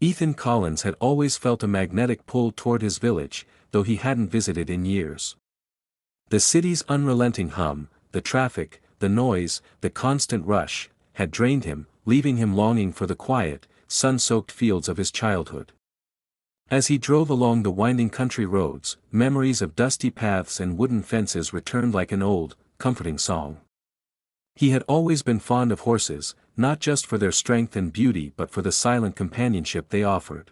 Ethan Collins had always felt a magnetic pull toward his village, though he hadn't visited in years. The city's unrelenting hum, the traffic, the noise, the constant rush, had drained him, leaving him longing for the quiet, sun-soaked fields of his childhood. As he drove along the winding country roads, memories of dusty paths and wooden fences returned like an old, comforting song. He had always been fond of horses, not just for their strength and beauty but for the silent companionship they offered.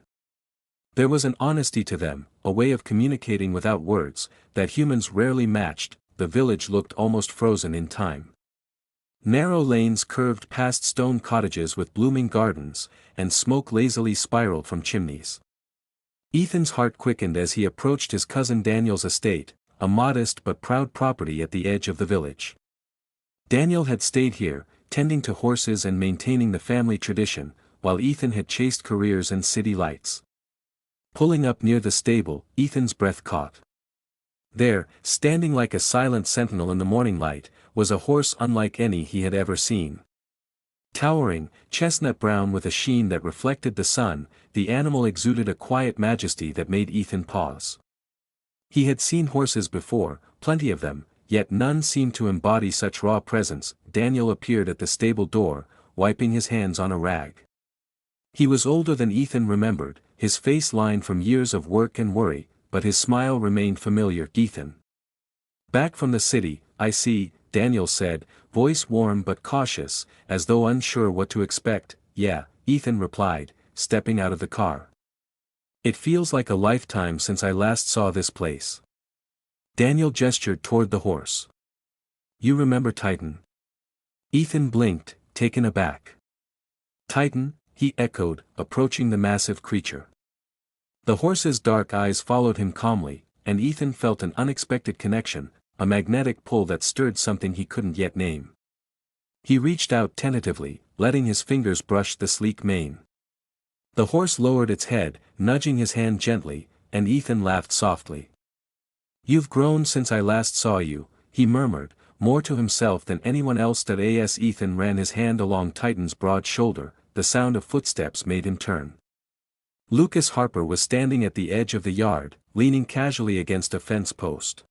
There was an honesty to them, a way of communicating without words, that humans rarely matched. The village looked almost frozen in time. Narrow lanes curved past stone cottages with blooming gardens, and smoke lazily spiraled from chimneys. Ethan's heart quickened as he approached his cousin Daniel's estate, a modest but proud property at the edge of the village. Daniel had stayed here, tending to horses and maintaining the family tradition, while Ethan had chased careers and city lights. Pulling up near the stable, Ethan's breath caught. There, standing like a silent sentinel in the morning light, was a horse unlike any he had ever seen. Towering, chestnut brown with a sheen that reflected the sun, the animal exuded a quiet majesty that made Ethan pause. He had seen horses before, plenty of them, yet none seemed to embody such raw presence. Daniel appeared at the stable door, wiping his hands on a rag. He was older than Ethan remembered, his face lined from years of work and worry, but his smile remained familiar. Ethan. Back from the city, I see, Daniel said, voice warm but cautious, as though unsure what to expect. Yeah, Ethan replied, stepping out of the car. It feels like a lifetime since I last saw this place. Daniel gestured toward the horse. You remember Titan? Ethan blinked, taken aback. Titan, he echoed, approaching the massive creature. The horse's dark eyes followed him calmly, and Ethan felt an unexpected connection, a magnetic pull that stirred something he couldn't yet name. He reached out tentatively, letting his fingers brush the sleek mane. The horse lowered its head, nudging his hand gently, and Ethan laughed softly. You've grown since I last saw you, he murmured, more to himself than anyone else. As Ethan ran his hand along Titan's broad shoulder, the sound of footsteps made him turn. Lucas Harper was standing at the edge of the yard, leaning casually against a fence post.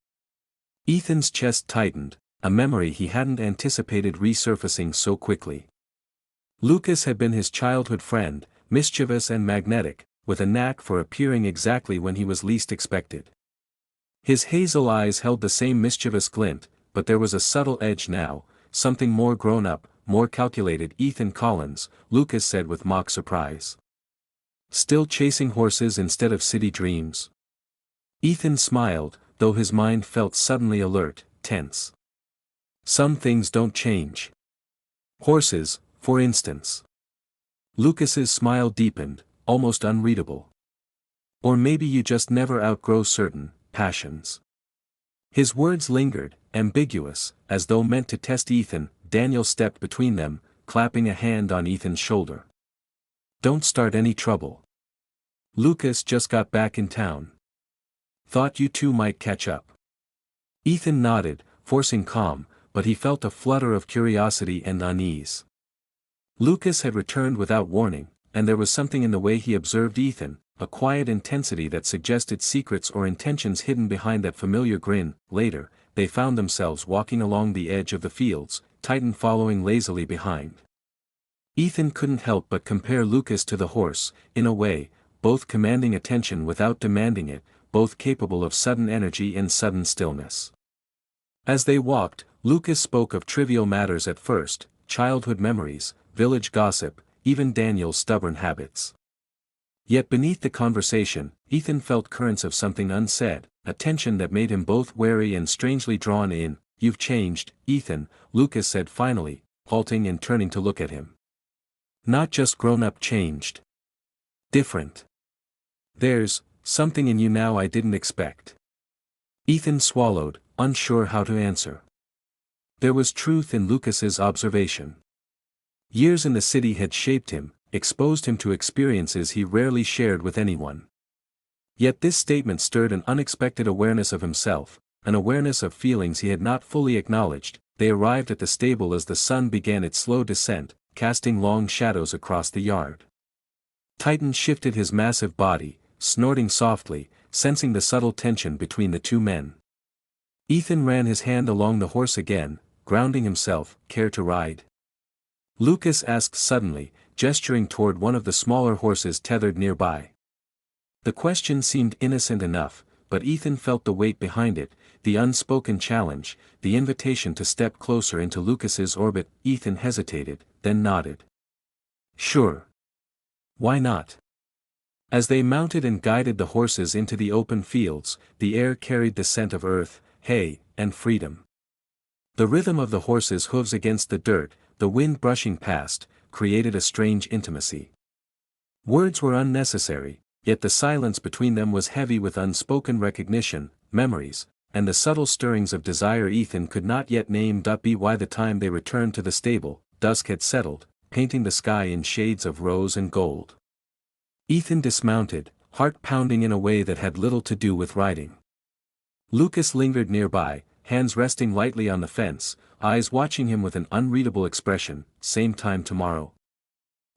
Ethan's chest tightened, a memory he hadn't anticipated resurfacing so quickly. Lucas had been his childhood friend, mischievous and magnetic, with a knack for appearing exactly when he was least expected. His hazel eyes held the same mischievous glint, but there was a subtle edge now, something more grown up, more calculated. Ethan Collins, Lucas said with mock surprise. Still chasing horses instead of city dreams? Ethan smiled, though his mind felt suddenly alert, tense. Some things don't change. Horses, for instance. Lucas's smile deepened, almost unreadable. Or maybe you just never outgrow certain passions. His words lingered, ambiguous, as though meant to test Ethan. Daniel stepped between them, clapping a hand on Ethan's shoulder. Don't start any trouble. Lucas just got back in town. Thought you two might catch up. Ethan nodded, forcing calm, but he felt a flutter of curiosity and unease. Lucas had returned without warning, and there was something in the way he observed Ethan, a quiet intensity that suggested secrets or intentions hidden behind that familiar grin. Later, they found themselves walking along the edge of the fields, Titan following lazily behind. Ethan couldn't help but compare Lucas to the horse, in a way, both commanding attention without demanding it, both capable of sudden energy and sudden stillness. As they walked, Lucas spoke of trivial matters at first, childhood memories, village gossip, even Daniel's stubborn habits. Yet beneath the conversation, Ethan felt currents of something unsaid, a tension that made him both wary and strangely drawn in. You've changed, Ethan, Lucas said finally, halting and turning to look at him. Not just grown up, changed. Different. There's something in you now I didn't expect. Ethan swallowed, unsure how to answer. There was truth in Lucas's observation. Years in the city had shaped him, exposed him to experiences he rarely shared with anyone. Yet this statement stirred an unexpected awareness of himself, an awareness of feelings he had not fully acknowledged. They arrived at the stable as the sun began its slow descent, casting long shadows across the yard. Titan shifted his massive body, snorting softly, sensing the subtle tension between the two men. Ethan ran his hand along the horse again, grounding himself. "Care to ride?" Lucas asked suddenly, gesturing toward one of the smaller horses tethered nearby. The question seemed innocent enough, but Ethan felt the weight behind it, the unspoken challenge, the invitation to step closer into Lucas's orbit. Ethan hesitated, then nodded. "Sure. Why not?" As they mounted and guided the horses into the open fields, the air carried the scent of earth, hay, and freedom. The rhythm of the horses' hooves against the dirt, the wind brushing past, created a strange intimacy. Words were unnecessary, yet the silence between them was heavy with unspoken recognition, memories, and the subtle stirrings of desire Ethan could not yet name. By the time they returned to the stable, dusk had settled, painting the sky in shades of rose and gold. Ethan dismounted, heart pounding in a way that had little to do with riding. Lucas lingered nearby, hands resting lightly on the fence, eyes watching him with an unreadable expression. "Same time tomorrow?"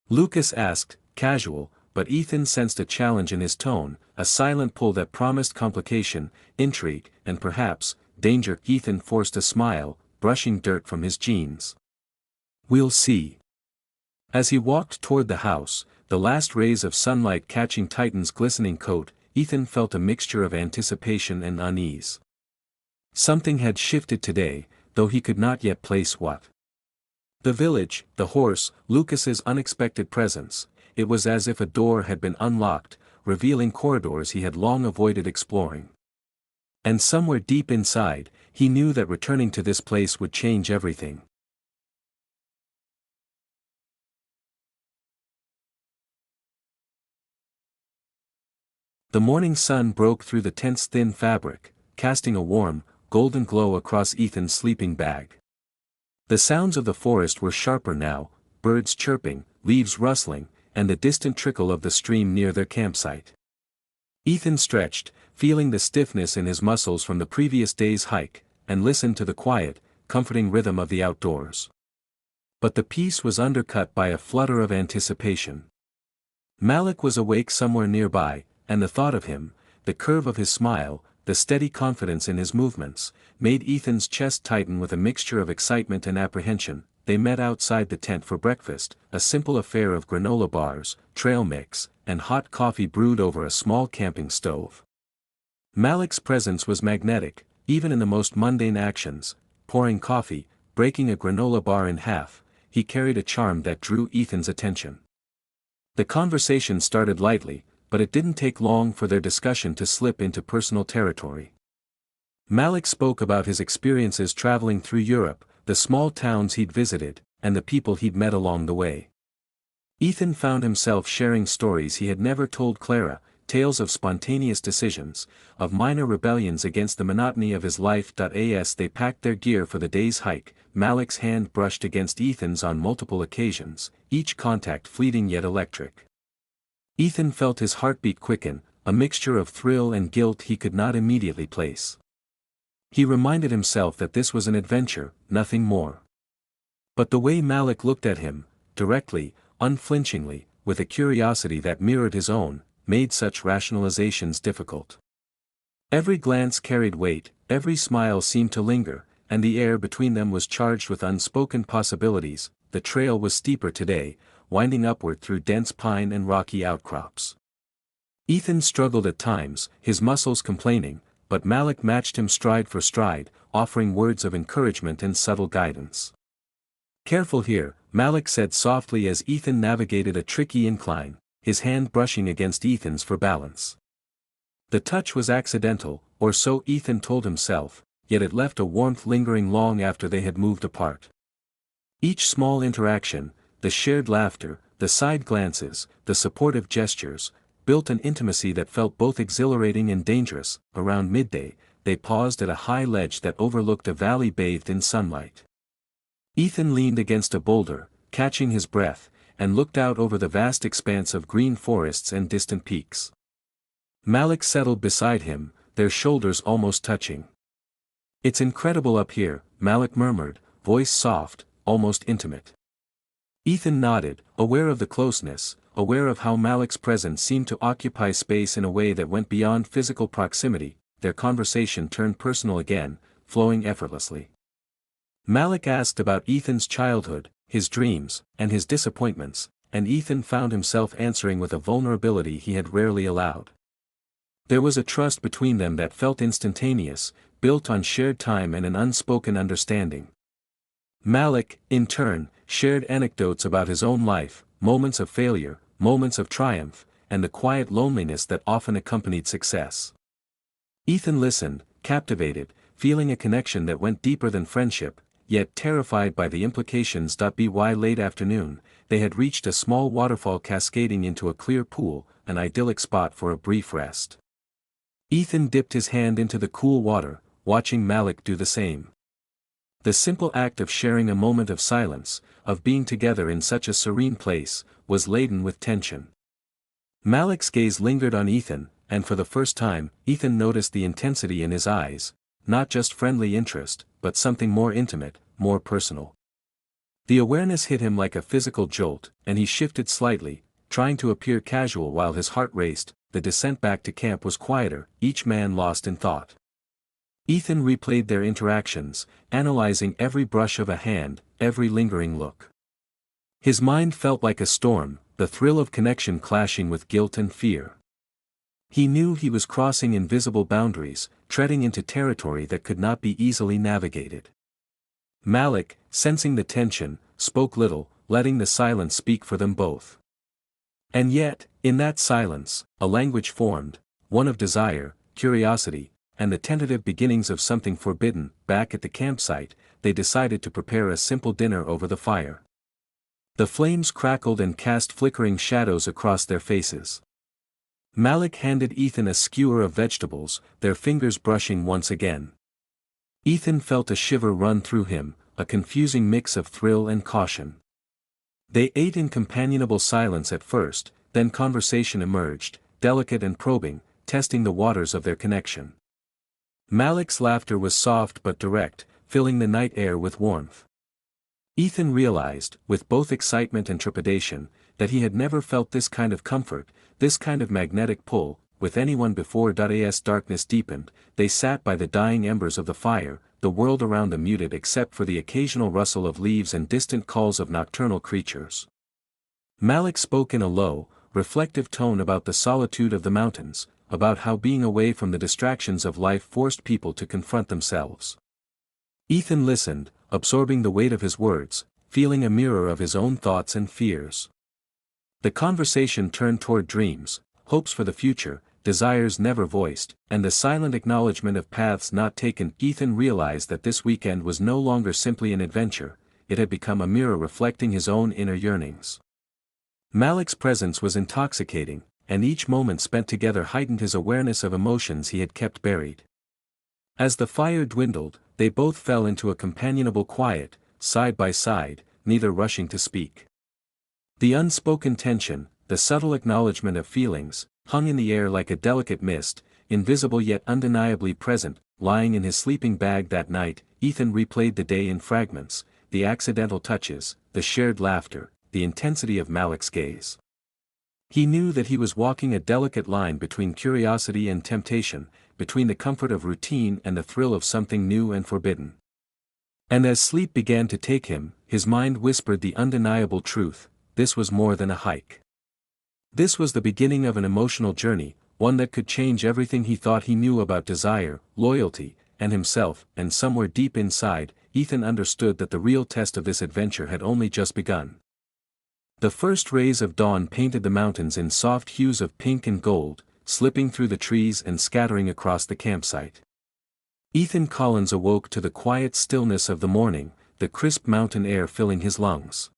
Lucas asked, casual, but Ethan sensed a challenge in his tone, a silent pull that promised complication, intrigue, and perhaps, danger. Ethan forced a smile, brushing dirt from his jeans. "We'll see." As he walked toward the house, the last rays of sunlight catching Titan's glistening coat, Ethan felt a mixture of anticipation and unease. Something had shifted today, though he could not yet place what. The village, the horse, Lucas's unexpected presence, it was as if a door had been unlocked, revealing corridors he had long avoided exploring. And somewhere deep inside, he knew that returning to this place would change everything. The morning sun broke through the tent's thin fabric, casting a warm, golden glow across Ethan's sleeping bag. The sounds of the forest were sharper now, birds chirping, leaves rustling, and the distant trickle of the stream near their campsite. Ethan stretched, feeling the stiffness in his muscles from the previous day's hike, and listened to the quiet, comforting rhythm of the outdoors. But the peace was undercut by a flutter of anticipation. Malik was awake somewhere nearby, and the thought of him, the curve of his smile, the steady confidence in his movements, made Ethan's chest tighten with a mixture of excitement and apprehension. They met outside the tent for breakfast, a simple affair of granola bars, trail mix, and hot coffee brewed over a small camping stove. Malik's presence was magnetic, even in the most mundane actions, pouring coffee, breaking a granola bar in half, he carried a charm that drew Ethan's attention. The conversation started lightly, but it didn't take long for their discussion to slip into personal territory. Malik spoke about his experiences traveling through Europe, the small towns he'd visited, and the people he'd met along the way. Ethan found himself sharing stories he had never told Clara, tales of spontaneous decisions, of minor rebellions against the monotony of his life. As they packed their gear for the day's hike, Malik's hand brushed against Ethan's on multiple occasions, each contact fleeting yet electric. Ethan felt his heartbeat quicken, a mixture of thrill and guilt he could not immediately place. He reminded himself that this was an adventure, nothing more. But the way Malik looked at him, directly, unflinchingly, with a curiosity that mirrored his own, made such rationalizations difficult. Every glance carried weight, every smile seemed to linger, and the air between them was charged with unspoken possibilities. The trail was steeper today, winding upward through dense pine and rocky outcrops. Ethan struggled at times, his muscles complaining, but Malik matched him stride for stride, offering words of encouragement and subtle guidance. "Careful here," Malik said softly as Ethan navigated a tricky incline, his hand brushing against Ethan's for balance. The touch was accidental, or so Ethan told himself, yet it left a warmth lingering long after they had moved apart. Each small interaction, the shared laughter, the side glances, the supportive gestures, built an intimacy that felt both exhilarating and dangerous. Around midday, they paused at a high ledge that overlooked a valley bathed in sunlight. Ethan leaned against a boulder, catching his breath, and looked out over the vast expanse of green forests and distant peaks. Malik settled beside him, their shoulders almost touching. "It's incredible up here," Malik murmured, voice soft, almost intimate. Ethan nodded, aware of the closeness, aware of how Malik's presence seemed to occupy space in a way that went beyond physical proximity. Their conversation turned personal again, flowing effortlessly. Malik asked about Ethan's childhood, his dreams, and his disappointments, and Ethan found himself answering with a vulnerability he had rarely allowed. There was a trust between them that felt instantaneous, built on shared time and an unspoken understanding. Malik, in turn, shared anecdotes about his own life, moments of failure, moments of triumph, and the quiet loneliness that often accompanied success. Ethan listened, captivated, feeling a connection that went deeper than friendship, yet terrified by the implications. By late afternoon, they had reached a small waterfall cascading into a clear pool, an idyllic spot for a brief rest. Ethan dipped his hand into the cool water, watching Malik do the same. The simple act of sharing a moment of silence, of being together in such a serene place, was laden with tension. Malik's gaze lingered on Ethan, and for the first time, Ethan noticed the intensity in his eyes, not just friendly interest, but something more intimate, more personal. The awareness hit him like a physical jolt, and he shifted slightly, trying to appear casual while his heart raced. The descent back to camp was quieter, each man lost in thought. Ethan replayed their interactions, analyzing every brush of a hand, every lingering look. His mind felt like a storm, the thrill of connection clashing with guilt and fear. He knew he was crossing invisible boundaries, treading into territory that could not be easily navigated. Malik, sensing the tension, spoke little, letting the silence speak for them both. And yet, in that silence, a language formed, one of desire, curiosity, and the tentative beginnings of something forbidden. Back at the campsite, they decided to prepare a simple dinner over the fire. The flames crackled and cast flickering shadows across their faces. Malik handed Ethan a skewer of vegetables, their fingers brushing once again. Ethan felt a shiver run through him, a confusing mix of thrill and caution. They ate in companionable silence at first, then conversation emerged, delicate and probing, testing the waters of their connection. Malik's laughter was soft but direct, filling the night air with warmth. Ethan realized, with both excitement and trepidation, that he had never felt this kind of comfort, this kind of magnetic pull, with anyone before. As darkness deepened, they sat by the dying embers of the fire, the world around them muted except for the occasional rustle of leaves and distant calls of nocturnal creatures. Malik spoke in a low, reflective tone about the solitude of the mountains, about how being away from the distractions of life forced people to confront themselves. Ethan listened, absorbing the weight of his words, feeling a mirror of his own thoughts and fears. The conversation turned toward dreams, hopes for the future, desires never voiced, and the silent acknowledgement of paths not taken. Ethan realized that this weekend was no longer simply an adventure, it had become a mirror reflecting his own inner yearnings. Malik's presence was intoxicating, and each moment spent together heightened his awareness of emotions he had kept buried. As the fire dwindled, they both fell into a companionable quiet, side by side, neither rushing to speak. The unspoken tension, the subtle acknowledgement of feelings, hung in the air like a delicate mist, invisible yet undeniably present. Lying in his sleeping bag that night, Ethan replayed the day in fragments, the accidental touches, the shared laughter, the intensity of Malik's gaze. He knew that he was walking a delicate line between curiosity and temptation, between the comfort of routine and the thrill of something new and forbidden. And as sleep began to take him, his mind whispered the undeniable truth: this was more than a hike. This was the beginning of an emotional journey, one that could change everything he thought he knew about desire, loyalty, and himself. And somewhere deep inside, Ethan understood that the real test of this adventure had only just begun. The first rays of dawn painted the mountains in soft hues of pink and gold, slipping through the trees and scattering across the campsite. Ethan Collins awoke to the quiet stillness of the morning, the crisp mountain air filling his lungs.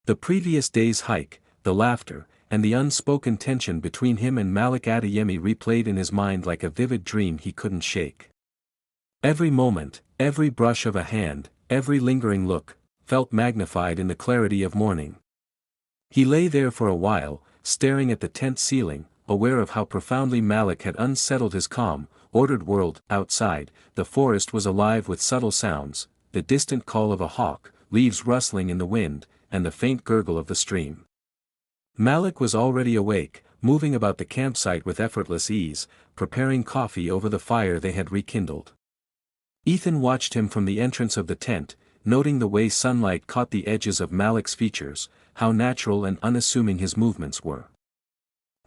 The previous day's hike, the laughter, and the unspoken tension between him and Malik Adeyemi replayed in his mind like a vivid dream he couldn't shake. Every moment, every brush of a hand, every lingering look, felt magnified in the clarity of morning. He lay there for a while, staring at the tent ceiling, aware of how profoundly Malik had unsettled his calm, ordered world. Outside, the forest was alive with subtle sounds, the distant call of a hawk, leaves rustling in the wind, and the faint gurgle of the stream. Malik was already awake, moving about the campsite with effortless ease, preparing coffee over the fire they had rekindled. Ethan watched him from the entrance of the tent, noting the way sunlight caught the edges of Malik's features, how natural and unassuming his movements were.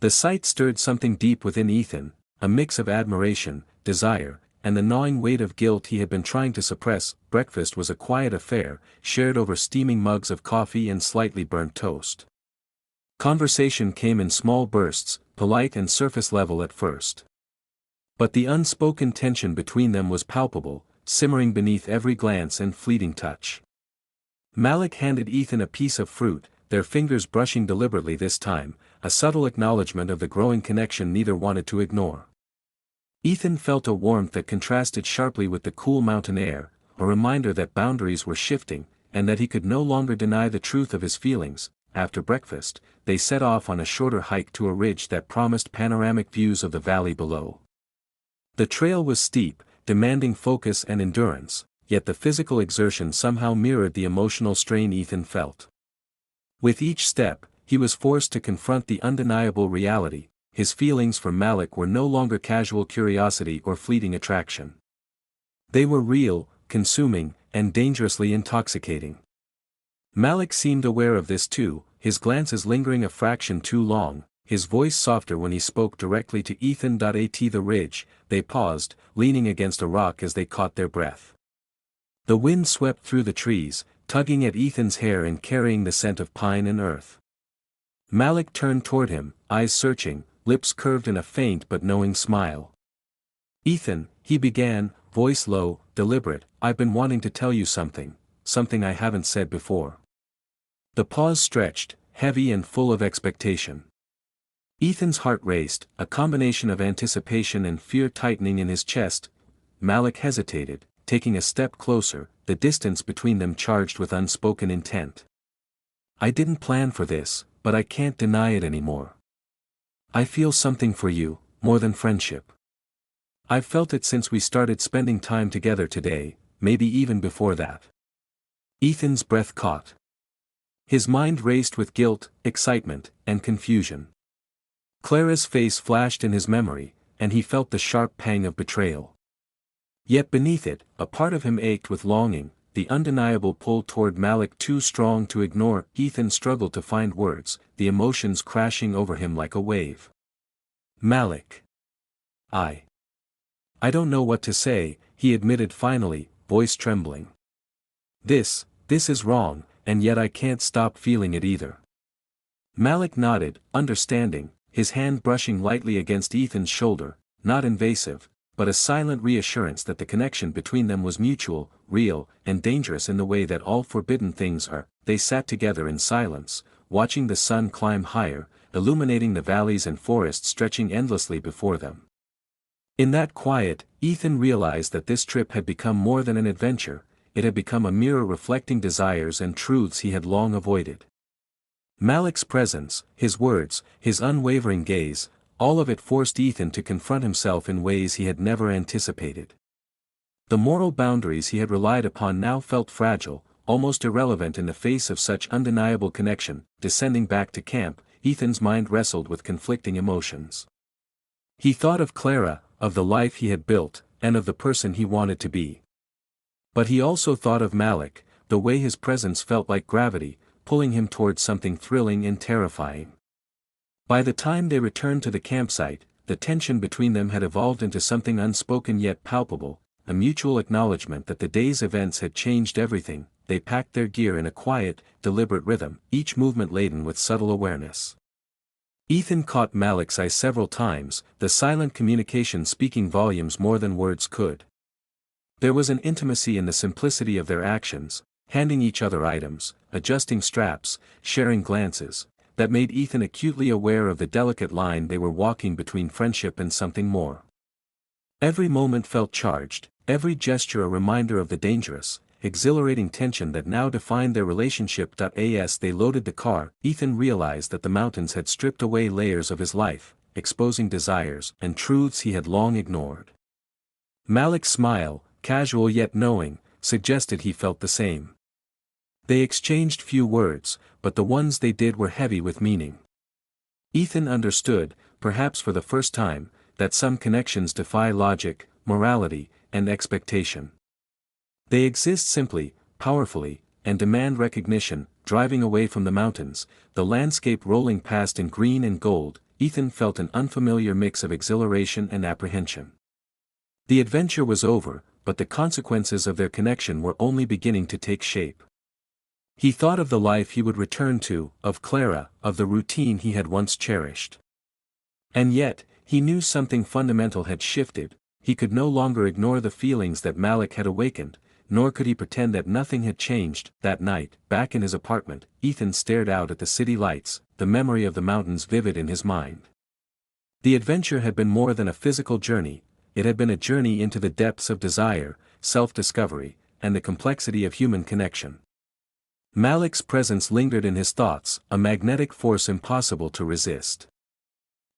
The sight stirred something deep within Ethan, a mix of admiration, desire, and the gnawing weight of guilt he had been trying to suppress. Breakfast was a quiet affair, shared over steaming mugs of coffee and slightly burnt toast. Conversation came in small bursts, polite and surface level at first. But the unspoken tension between them was palpable, simmering beneath every glance and fleeting touch. Malik handed Ethan a piece of fruit, their fingers brushing deliberately this time, a subtle acknowledgement of the growing connection neither wanted to ignore. Ethan felt a warmth that contrasted sharply with the cool mountain air, a reminder that boundaries were shifting, and that he could no longer deny the truth of his feelings. After breakfast, they set off on a shorter hike to a ridge that promised panoramic views of the valley below. The trail was steep, demanding focus and endurance, yet the physical exertion somehow mirrored the emotional strain Ethan felt. With each step, he was forced to confront the undeniable reality: his feelings for Malik were no longer casual curiosity or fleeting attraction. They were real, consuming, and dangerously intoxicating. Malik seemed aware of this too, his glances lingering a fraction too long, his voice softer when he spoke directly to Ethan. At the ridge, they paused, leaning against a rock as they caught their breath. The wind swept through the trees, tugging at Ethan's hair and carrying the scent of pine and earth. Malik turned toward him, eyes searching, lips curved in a faint but knowing smile. "Ethan," he began, voice low, deliberate, "I've been wanting to tell you something I haven't said before." The pause stretched, heavy and full of expectation. Ethan's heart raced, a combination of anticipation and fear tightening in his chest. Malik hesitated, taking a step closer, the distance between them charged with unspoken intent. "I didn't plan for this, but I can't deny it anymore. I feel something for you, more than friendship. I've felt it since we started spending time together today, maybe even before that." Ethan's breath caught. His mind raced with guilt, excitement, and confusion. Clara's face flashed in his memory, and he felt the sharp pang of betrayal. Yet beneath it, a part of him ached with longing, the undeniable pull toward Malik too strong to ignore. Ethan struggled to find words, the emotions crashing over him like a wave. "Malik. I don't know what to say," he admitted finally, voice trembling. This is wrong, and yet I can't stop feeling it either." Malik nodded, understanding, his hand brushing lightly against Ethan's shoulder, not invasive, but a silent reassurance that the connection between them was mutual, real, and dangerous in the way that all forbidden things are. They sat together in silence, watching the sun climb higher, illuminating the valleys and forests stretching endlessly before them. In that quiet, Ethan realized that this trip had become more than an adventure, it had become a mirror reflecting desires and truths he had long avoided. Malik's presence, his words, his unwavering gaze, all of it forced Ethan to confront himself in ways he had never anticipated. The moral boundaries he had relied upon now felt fragile, almost irrelevant in the face of such undeniable connection. Descending back to camp, Ethan's mind wrestled with conflicting emotions. He thought of Clara, of the life he had built, and of the person he wanted to be. But he also thought of Malik, the way his presence felt like gravity, pulling him towards something thrilling and terrifying. By the time they returned to the campsite, the tension between them had evolved into something unspoken yet palpable, a mutual acknowledgement that the day's events had changed everything. They packed their gear in a quiet, deliberate rhythm, each movement laden with subtle awareness. Ethan caught Malik's eye several times, the silent communication speaking volumes more than words could. There was an intimacy in the simplicity of their actions, handing each other items, adjusting straps, sharing glances, that made Ethan acutely aware of the delicate line they were walking between friendship and something more. Every moment felt charged, every gesture a reminder of the dangerous, exhilarating tension that now defined their relationship. As they loaded the car, Ethan realized that the mountains had stripped away layers of his life, exposing desires and truths he had long ignored. Malik's smile, casual yet knowing, suggested he felt the same. They exchanged few words, but the ones they did were heavy with meaning. Ethan understood, perhaps for the first time, that some connections defy logic, morality, and expectation. They exist simply, powerfully, and demand recognition. Driving away from the mountains, the landscape rolling past in green and gold, Ethan felt an unfamiliar mix of exhilaration and apprehension. The adventure was over, but the consequences of their connection were only beginning to take shape. He thought of the life he would return to, of Clara, of the routine he had once cherished. And yet, he knew something fundamental had shifted. He could no longer ignore the feelings that Malik had awakened, nor could he pretend that nothing had changed. That night, back in his apartment, Ethan stared out at the city lights, the memory of the mountains vivid in his mind. The adventure had been more than a physical journey, it had been a journey into the depths of desire, self-discovery, and the complexity of human connection. Malik's presence lingered in his thoughts, a magnetic force impossible to resist.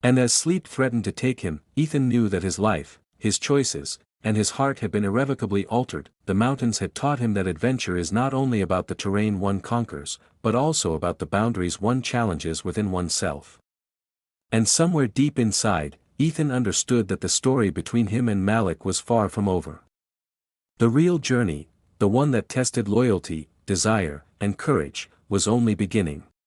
And as sleep threatened to take him, Ethan knew that his life, his choices, and his heart had been irrevocably altered. The mountains had taught him that adventure is not only about the terrain one conquers, but also about the boundaries one challenges within oneself. And somewhere deep inside, Ethan understood that the story between him and Malik was far from over. The real journey, the one that tested loyalty, desire, and courage, was only beginning.